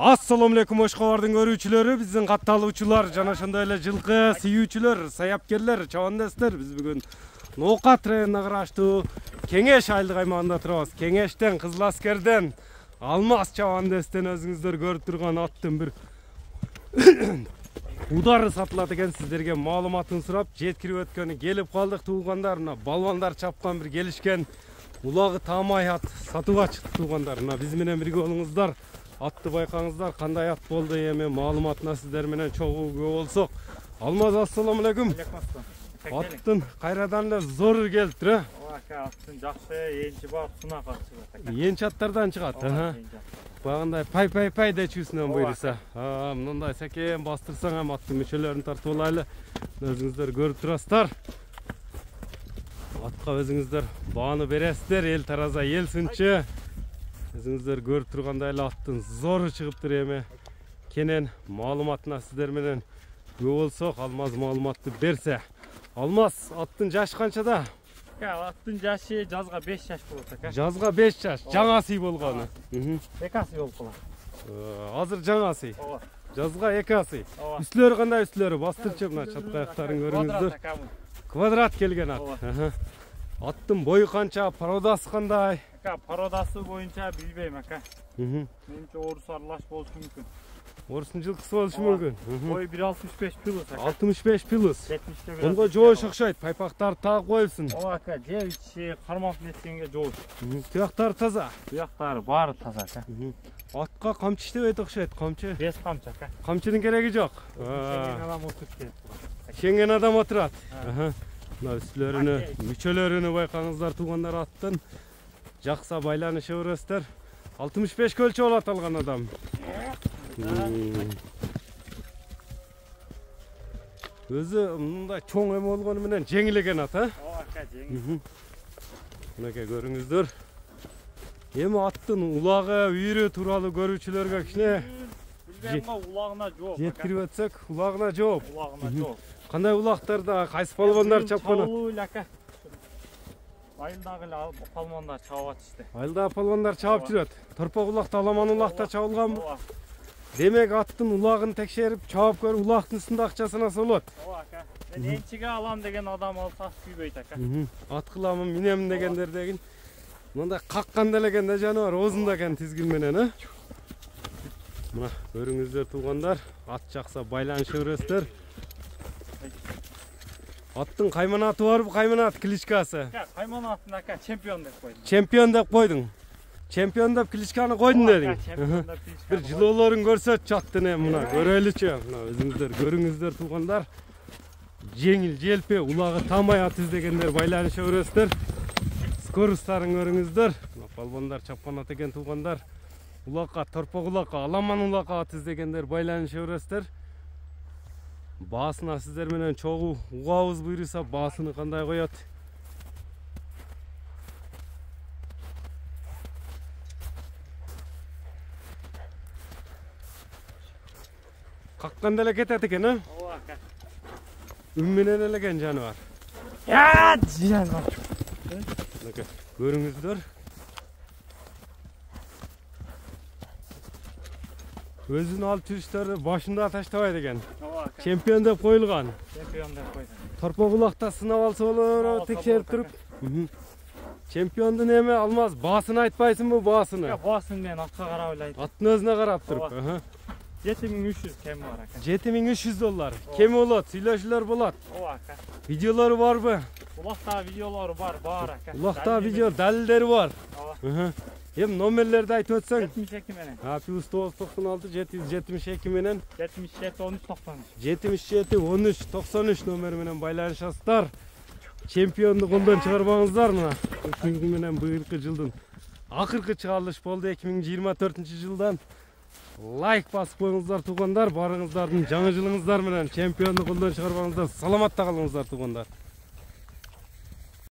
Assalamu alaikum Oşqabardын көрүүчүлөрү, биздин катталуучулар жана ошондой эле жылкы сүйүүчүлөр, саяпкерлер, чабандастар. Биз бүгүн Ноокат районуна караштуу Кеңеш айылдык аймагында турабыз. Кеңештен, Кызыл Аскерден, Алмаз чабандастан өзүңүздөр көрүп турган аттын бир удары сатылат экен. Сиздерге маалыматын сурап, жеткирип өткөнү келип калдык. Туугандар, мына балбандар чапкан бир келишкен улагы таамай ат сатууга чыкты туугандар. Мына биз менен бирге болуңуздар. Атты байкаңыздар, кандай ат болду эми маалыматына сиздер менен чогууга болсок. Алмаз, ассаламу алейкум. Аттын кайрадан эле зор келиптир, э? Ооба, аттын жакшы энчи бар, сунак ат чыгат. Энчи аттардан чыгат, Багандай пай дечүүсүнөн буйруса. Мындай секен бастырсаң эми аттын мүчөлөрүн тартып алайлы. Өзүңүздөр көрүп турасыздар. Атка өзүңүздөр бааны бересиздер, эл тараза ел сынчы. Өзүңүздөр көрүп тургандай эле аттын зору чыгыптыр эми. Кенен маалыматына сиздер менен күбө болсок, Алмаз маалыматты берсе. Алмаз, аттын жашы канчада? Аттын жашы жазга 5 жаш болот экен. Жазга 5 жаш, жаңа сый болгону. Эки асы болуп калат. Азыр жаңа сый. Ооба. Жазга 2 асы. Үстүлөрү кандай үстүлөрү? Бастырчы мына чатка аяктарын көрүңүздөр. Квадрат келген ат. Аттын бою канча, породасы кандай? Породасы боюнча билбейм ака. Менимче орус аралаш болушу мүмкүн. Орустун жылкысы болушу мүмкүн. Бою 1.65 пилус ака. 65 пилус. 70 Онго жоош окшойт, пайпактарды тагып коюлсун. Ооба ака, же ичи кармап неткенге жоош. Туяктары таза. Туяктары баары таза ака. Атка камчы иштебейт окшойт, камчы. Бес камчы ака. Камчынын кереги жок. Шенген адам отуруп келет. Шенген адам отурат. Мына үстүлөрүнү, мүчөлөрүнү байкаңыздар туугандар аттын. Жақса байланышы өрөстер. 65 көлчө болот алган адам. Өзү мындай чоң эме болгону менен жеңилеген ат, Ооба ака, жеңил. Мынакей көрүңүздөр. Эми аттын улагы, үйрү тууралуу көрүүчүлөргө кичине Улагына жооп. жеткирип өтсөк, улагына жооп. Улагына жооп. Кандай улактарда кайсы балбандар чапкан? Ака. Айылдагы палмандар чабып атышты. Айылдагы палмандар чабып жүрөт. Торпок улакта, аламан улакта чабылганбы? Демек аттын улагын текшерип, чабып көрүп, улактын үстүндө акча санаса болот. Ооба ака. Мен энчиге алам деген адам алса күйбөйт ака. Ат кыламын, минемин дегендер деген. Мындай какканда элегенде жаныбар оозунда экен тизгин менен, э? Мына көрүңүздөр туугандар, ат жакса байланыша бересиздер. Аттын кайманаты барбы, кайманат кличкасы? Кайманатын ака чемпион деп койдум. Чемпион деп койдуң. Чемпион деп кличканы койдуң дедиң. Бир жылоолорун көрсөтчү аттын эми мына көрөлүчү. Мына өзүңүздөр көрүңүздөр туугандар. Жеңил, желпи, улагы таамай ат издегендер байланыша бересиздер. Скорустарын көрүңүздөр. Мына балбандар чапкан ат экен туугандар. Улакка, торпок улакка, аламан улакка ат издегендер байланыша бересиздер. Баасына сиздер менен чогуу угабыз буйруса, баасыны кандай коет? Какканда эле кетет экен, э? Ооба ака. Үн менен элеген жаныбар. Жаныбар. Көрүңүздөр. Өзүн алып жүрүштөрү башында таштабайт экен. Чемпион деп коюлган. Чемпион деп койдум. Торпок улакта сынап алса болот, текшерип туруп. Чемпиондун эми Алмаз баасын айтпайсыңбы, баасыны? Баасын мен атка карап эле айтам. Аттын өзүнө карап туруп. 7300 кеми бар ака. 7300 доллар. Кеми болот, сүйлөшүүлөр болот. Ооба ака. Видеолору барбы? Улакта видеолору бар ака. Улакта видео далилдери бар. Ооба. Эми номерлерди айтып өтсөң? 72 менен. Плюс 996 772 менен 77 13 93. 77 13 93 номери менен байланышасыздар. Чемпионду колдон чыгарбаңыздар мына. Ушуну менен быйылкы жылдын акыркы чыгарылыш болду 2024-жылдан. Лайк басып коюңуздар туугандар, барыңыздардын жаңы жылыңыздар менен чемпионду колдон чыгарбаңыздар. Саламатта калыңыздар туугандар.